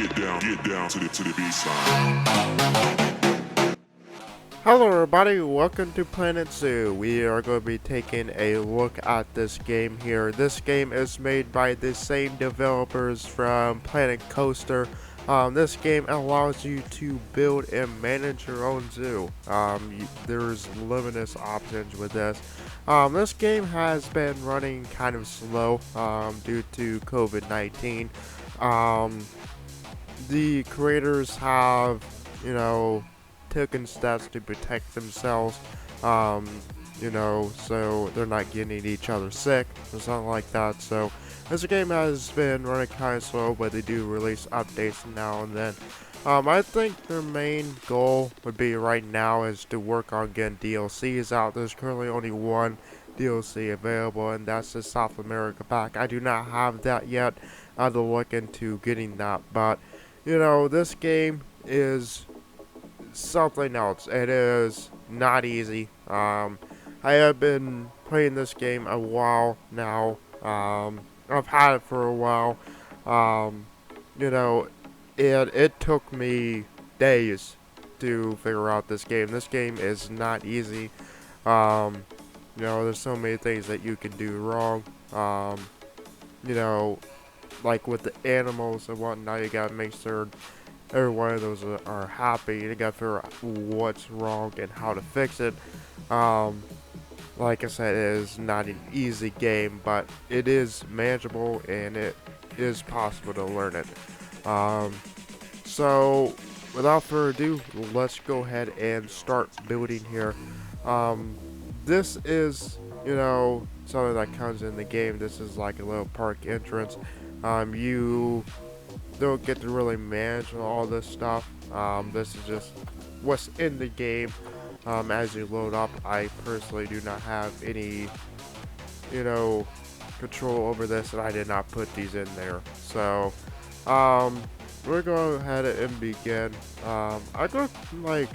get down to the beat side. Hello everybody, welcome to Planet Zoo. We are going to be taking a look at this game here. This game is made by the same developers from Planet Coaster. This game allows you to build and manage your own zoo. There's limitless options with this. This game has been running kind of slow due to COVID-19. The creators have, taken steps to protect themselves, so they're not getting each other sick or something like that. So this game has been running kind of slow, but they do release updates now and then. I think their main goal would be right now is to work on getting DLCs out. There's currently only one DLC available, and that's the South America pack. I do not have that yet. I have to look into getting that, but this game is something else. It is not easy. I have been playing this game a while now. I've had it for a while. Um, you know, it took me days to figure out this game. This game is not easy. Um, there's so many things that you can do wrong. You know, like with the animals and whatnot, you gotta make sure every one of those are happy. You gotta figure out what's wrong and how to fix it. Um, like I said, it is not an easy game, but it is manageable and it is possible to learn it. So, without further ado, let's go ahead and start building here. Um, this is, something that comes in the game. This is like a little park entrance. You don't get to really manage all this stuff. This is just what's in the game. As you load up, I personally do not have any, control over this, and I did not put these in there. So, we're going to go ahead and begin. I go like,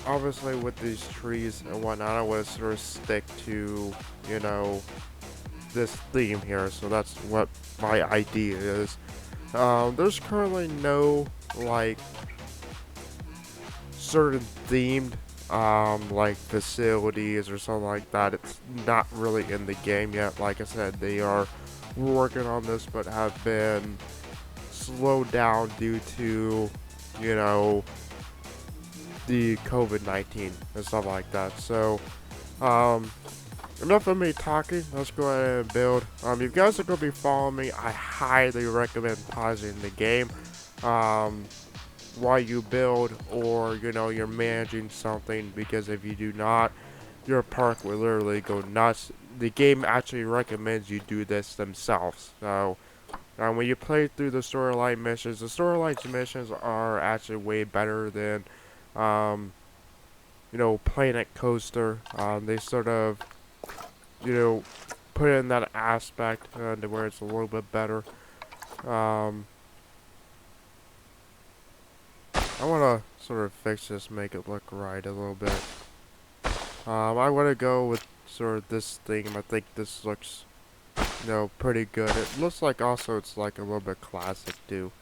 obviously with these trees and whatnot, I want to sort of stick to, this theme here. So that's what my idea is. There's currently no, like, certain themed, like, facilities or something like that. It's not really in the game yet. Like I said, they are working on this, but have been slowed down due to, the COVID-19 and stuff like that. So, enough of me talking. Let's go ahead and build. If you guys are going to be following me, I highly recommend pausing the game while you build, or you're managing something, because if you do not, your park will literally go nuts. The game actually recommends you do this themselves. So when you play through the storyline missions, the storyline missions are actually way better than Planet Coaster. They sort of you know, put in that aspect to where it's a little bit better. I want to sort of fix this, make it look right a little bit. I want to go with sort of this theme. I think this looks, pretty good. It looks like also it's like a little bit classic too.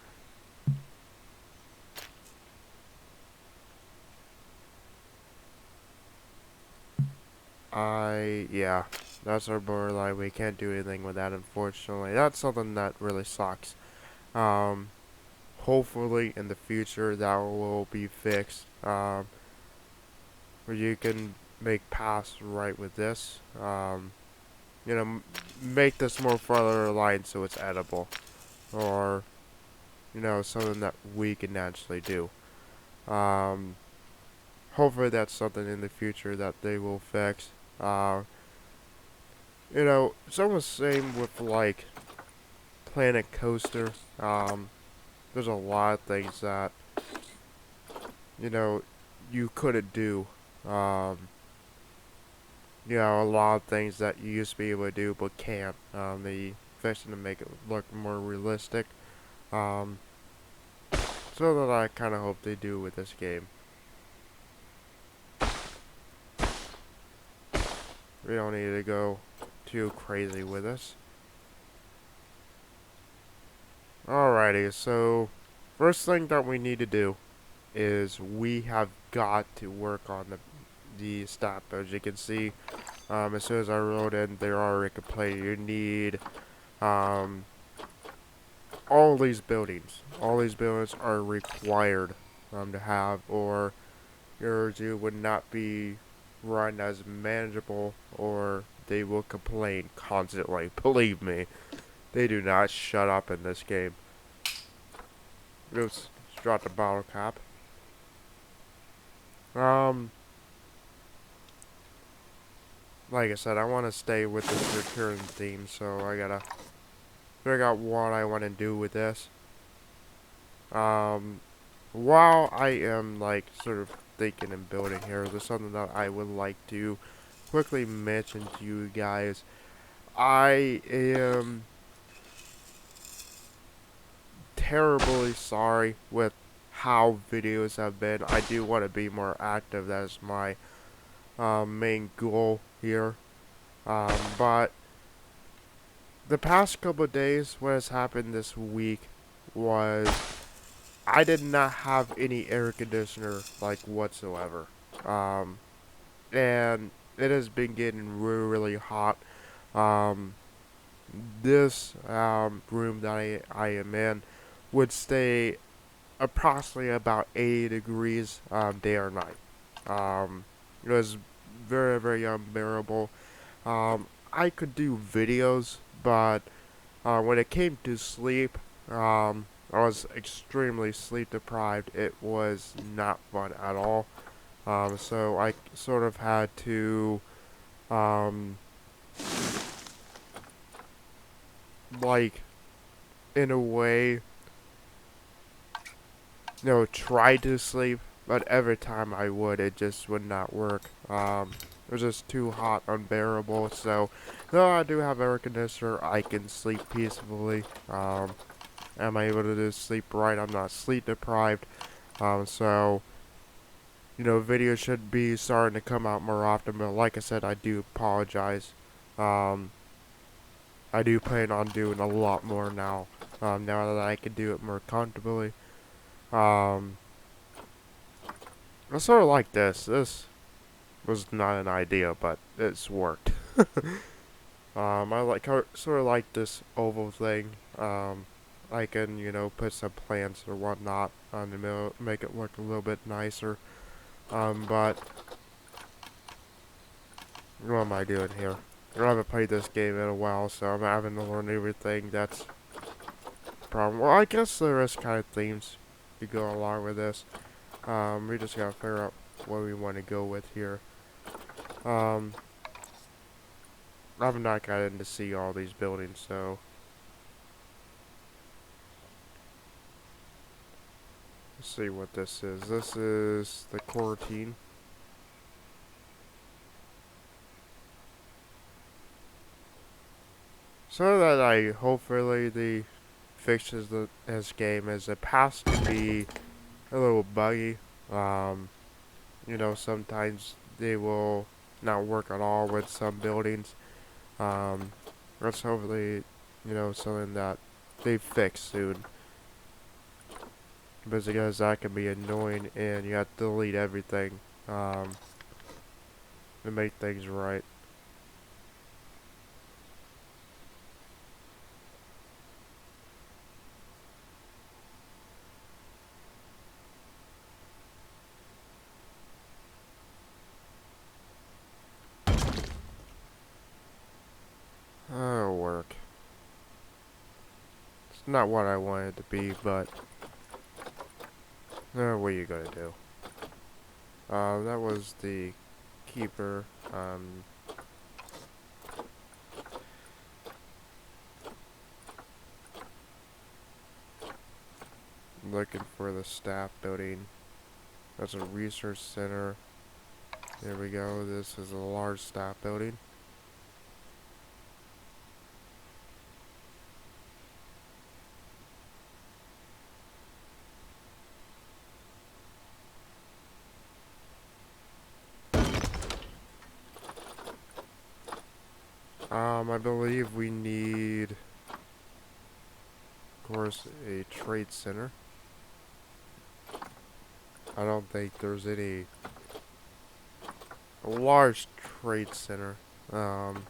Yeah, that's our borderline. We can't do anything with that, unfortunately. That's something that really sucks. Um, Hopefully in the future that will be fixed. Where you can make paths right with this. Make this more further aligned so it's edible, or something that we can actually do. Um, Hopefully that's something in the future that they will fix. It's almost same with like Planet Coaster. There's a lot of things that you couldn't do. Um, a lot of things that you used to be able to do but can't. They fixing to make it look more realistic. Um, so that I kind of hope they do with this game. We don't need to go too crazy with this. Alrighty, so first thing that we need to do is we have got to work on the stat. As you can see, as soon as I wrote in, they're already complaining. You need um, all these buildings. All these buildings are required to have, or your zoo would not be run as manageable, or they will complain constantly. Believe me, they do not shut up in this game. Oops, just dropped the bottle cap. Um, like I said, I want to stay with this recurring theme, so I gotta figure out what I want to do with this. Um, while I am like sort of thinking and building here, there's something that I would like to quickly mention to you guys. I am terribly sorry with how videos have been. I do want to be more active. That is my main goal here. But the past couple of days, what has happened this week was I did not have any air conditioner like whatsoever. Um, and it has been getting really, really hot. Um, this room that I am in would stay approximately about 80 degrees day or night. It was very, very unbearable. I could do videos, but when it came to sleep, I was extremely sleep deprived. It was not fun at all. So I sort of had to, um, like, in a way, try to sleep, but every time I would, it just would not work. It was just too hot, unbearable. So, though I do have air conditioner, I can sleep peacefully. Am I able to just sleep right? I'm not sleep deprived. So, videos should be starting to come out more often. But like I said, I do apologize. Um, I do plan on doing a lot more now. Now that I can do it more comfortably. Um, I sort of like this. This was not an idea, but it's worked. I sort of like this oval thing. I can, put some plants or whatnot on the middle, make it look a little bit nicer. But what am I doing here? I haven't played this game in a while, so I'm having to learn everything. That's the problem. Well, I guess there is kind of themes to go along with this. We just gotta figure out what we want to go with here. Um, I've not gotten to see all these buildings, so let's see what this is. This is the quarantine. So that I hopefully the fixes this game is it has to be a little buggy. Um, sometimes they will not work at all with some buildings. Um, that's hopefully, something that they fix soon. Because that can be annoying and you have to delete everything to make things right. That'll work. It's not what I wanted it to be, but what are you gonna do? That was the keeper. Looking for the staff building. That's a research center. There we go. This is a large staff building. I believe we need course, a trade center. I don't think there's any large trade center. Um,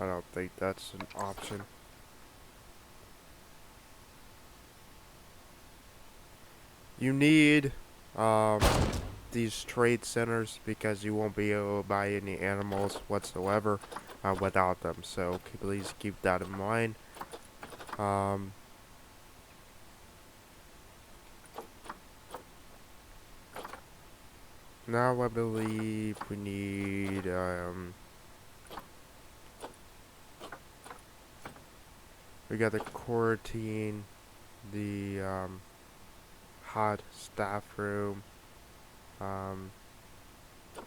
I don't think that's an option. You need um, these trade centers because you won't be able to buy any animals whatsoever without them. So please keep that in mind. Um, Now I believe we need we got the quarantine, the hot staff room, um,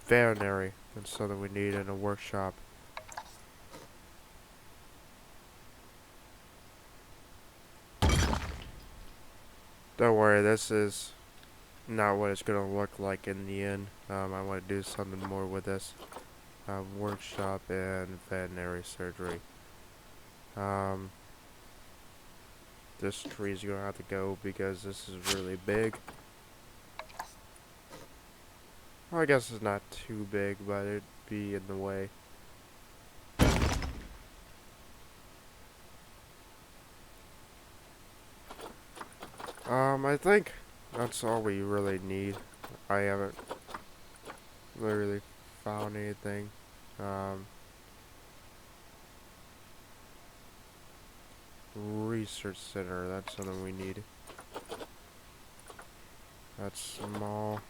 veterinary. That's something we need in a workshop. Don't worry, this is not what it's gonna look like in the end. I want to do something more with this workshop and veterinary surgery. Um, this tree's gonna have to go because this is really big. Well, I guess it's not too big, but it'd be in the way. I think that's all we really need. I haven't literally found anything. Um, Research center, that's something we need. That's small.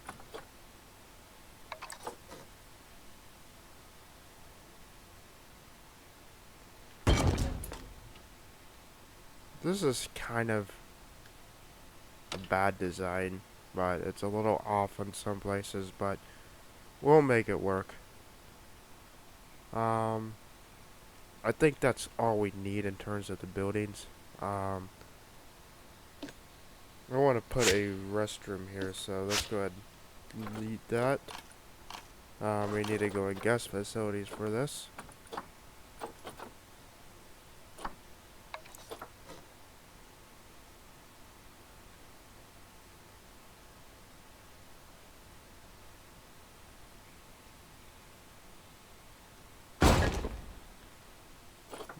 This is kind of a bad design, but it's a little off in some places, but we'll make it work. I think that's all we need in terms of the buildings. I want to put a restroom here, so let's go ahead and delete that. We need to go in guest facilities for this.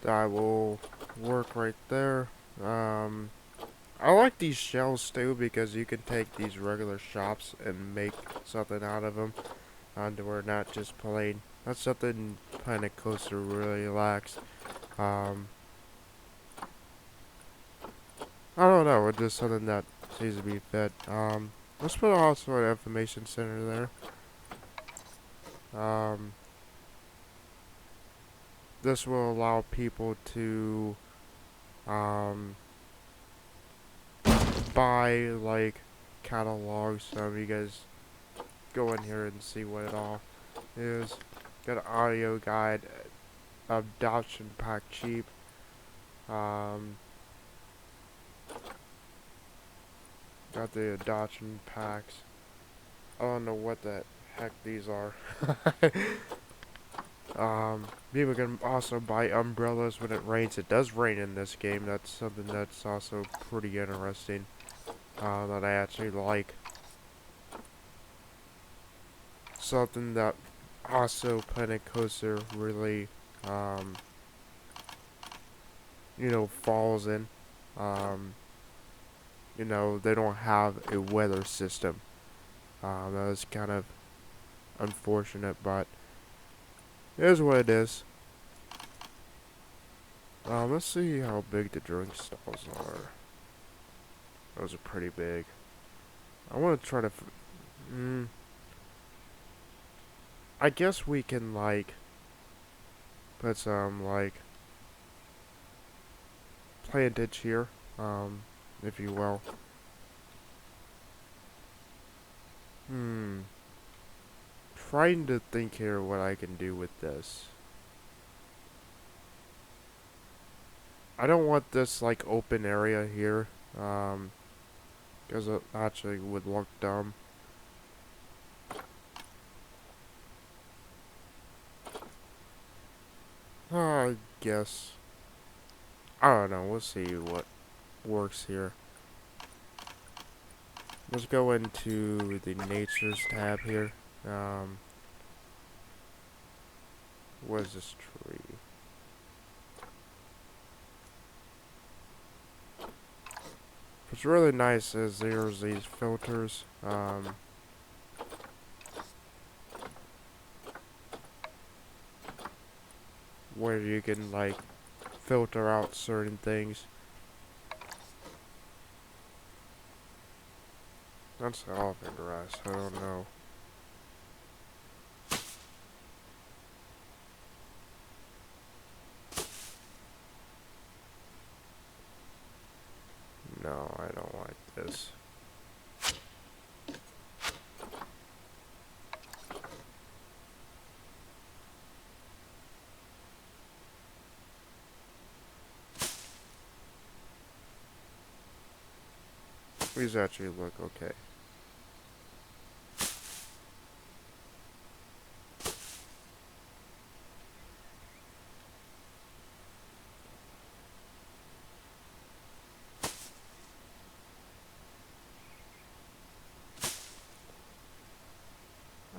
That will work right there. I like these shells too because you can take these regular shops and make something out of them. And we're not just plain. That's something Planet Coaster really lacks. I don't know, it's just something that needs to be fed. Let's put also an information center there. This will allow people to buy like catalogs. So you guys go in here and see what it all is. Got an audio guide, adoption pack cheap. Got the adoption packs. I don't know what the heck these are. People can also buy umbrellas when it rains. It does rain in this game. That's something that's also pretty interesting. That I actually like. Something that also Planet Coaster really, falls in. They don't have a weather system. That is kind of unfortunate, but it is what it is. Let's see how big the drink stalls are. Those are pretty big. I want to try to... I guess we can, like, put some, like, plantage here, if you will. Trying to think here what I can do with this. I don't want this, like, open area here, because it actually would look dumb. I guess I don't know. We'll see what works here. Let's go into the Natures tab here. What is this tree? What's really nice is there's these filters. Where you can like filter out certain things. That's elephant grass. I don't know. No, I don't like this. These actually look okay.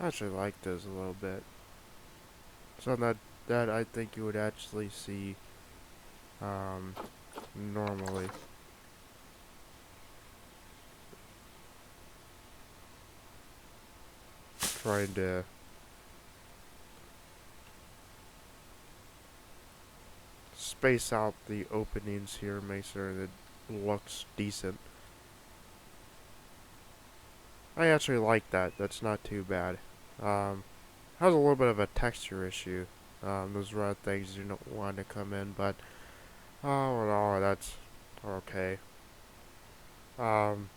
I actually like this a little bit. So that I think you would actually see normally. Trying to space out the openings here, make sure that it looks decent. I actually like that. That's not too bad. Has a little bit of a texture issue. Those red things you don't want to come in, but oh no, that's okay. Um,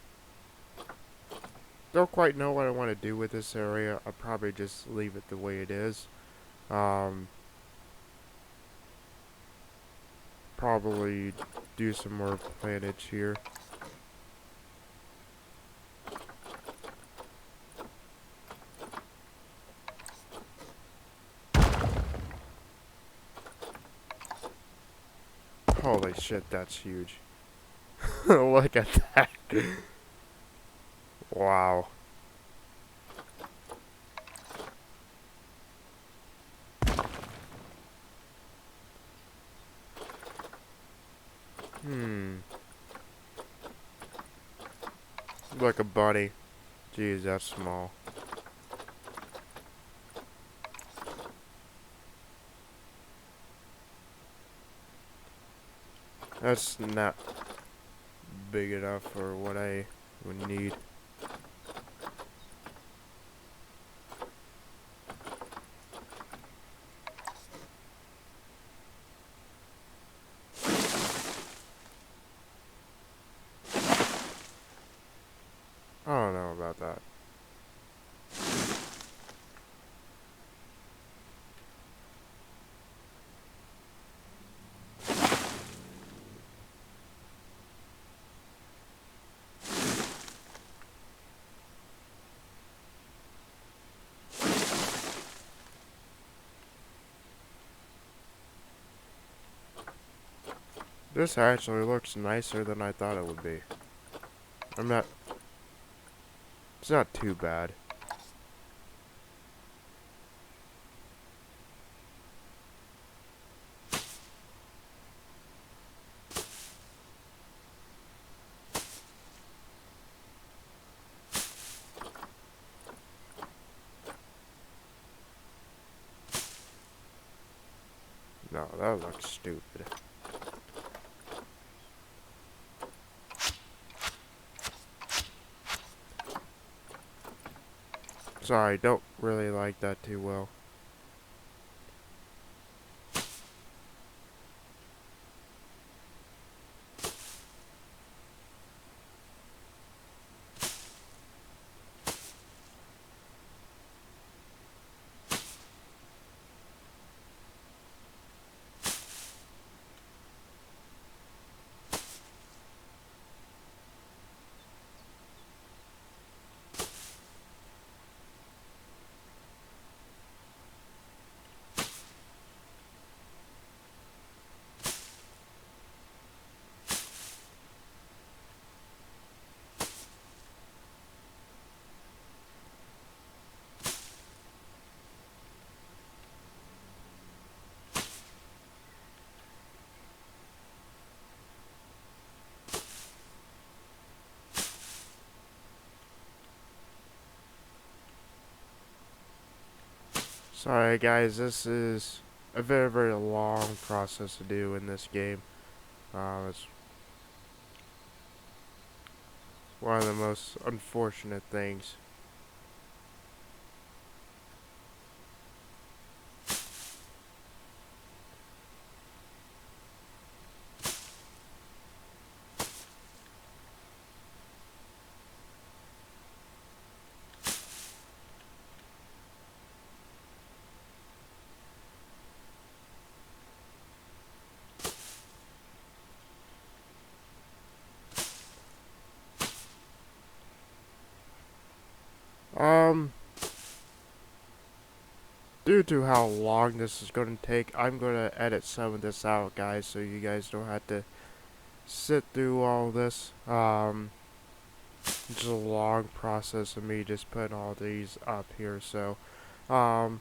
don't quite know what I want to do with this area. I'll probably just leave it the way it is. Probably do some more plantage here. Holy shit, that's huge. Look at that. Wow. Like a bunny. Jeez, that's small. That's not big enough for what I would need. I don't know about that. This actually looks nicer than I thought it would be. It's not too bad. No, that looks stupid. Sorry, don't really like that too well. Sorry guys, this is a very, very long process to do in this game. It's one of the most unfortunate things. Um, Due to how long this is going to take, I'm going to edit some of this out, guys, so you guys don't have to sit through all this. It's a long process of me just putting all these up here, so, I'll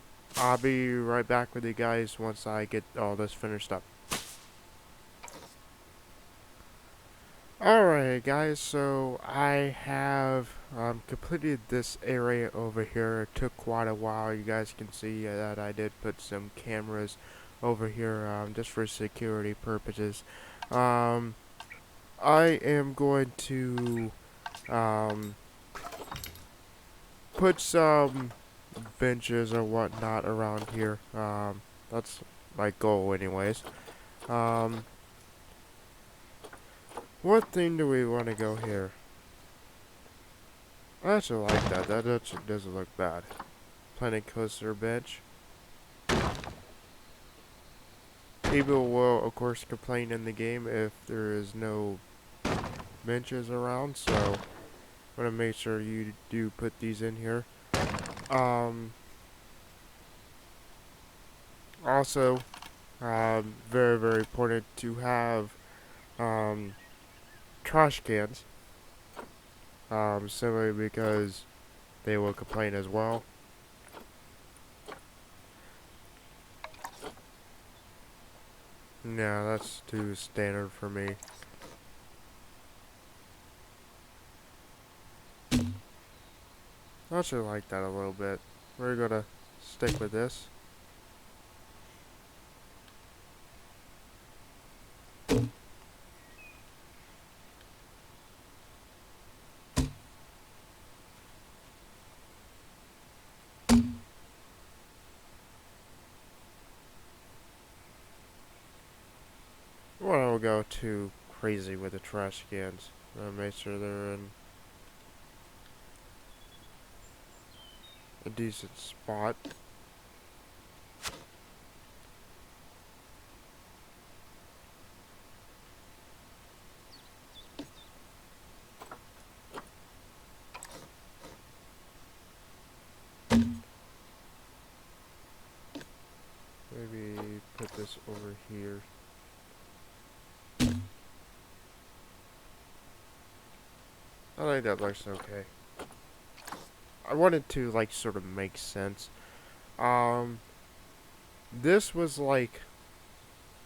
be right back with you guys once I get all this finished up. Alright guys, so I have completed this area over here. It took quite a while. You guys can see that I did put some cameras over here just for security purposes. I am going to put some benches or whatnot around here. That's my goal anyways. What thing do we want to go here? I actually like that. That actually doesn't look bad. Planet Coaster bench. People will, of course, complain in the game if there is no benches around, so I'm gonna make sure you do put these in here. Also, very, very important to have trash cans. Simply because they will complain as well. No, that's too standard for me. I actually like that a little bit. We're gonna stick with this. Well, I don't go too crazy with the trash cans. Make sure they're in a decent spot. Maybe put this over here. I think that looks okay. I wanted to like sort of make sense. This was like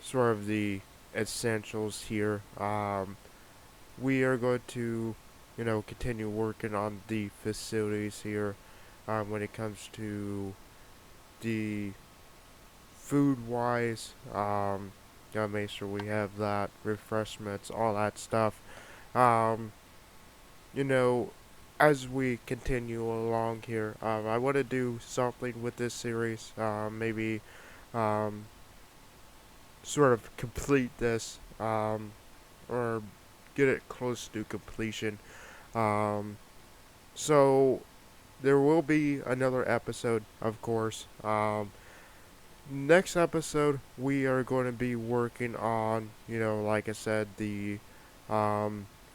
sort of the essentials here. We are going to, continue working on the facilities here. When it comes to the food wise, gotta make sure we have that, refreshments, all that stuff. Um, you know, as we continue along here, I want to do something with this series. Maybe um, sort of complete this, or get it close to completion. Um, so there will be another episode, of course. Next episode, we are going to be working on, like I said, the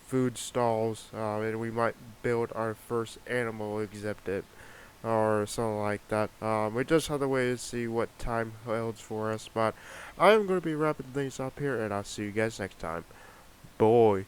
food stalls, and we might build our first animal exhibit or something like that. We just have to wait to see what time holds for us, but I'm going to be wrapping things up here, and I'll see you guys next time. Boy.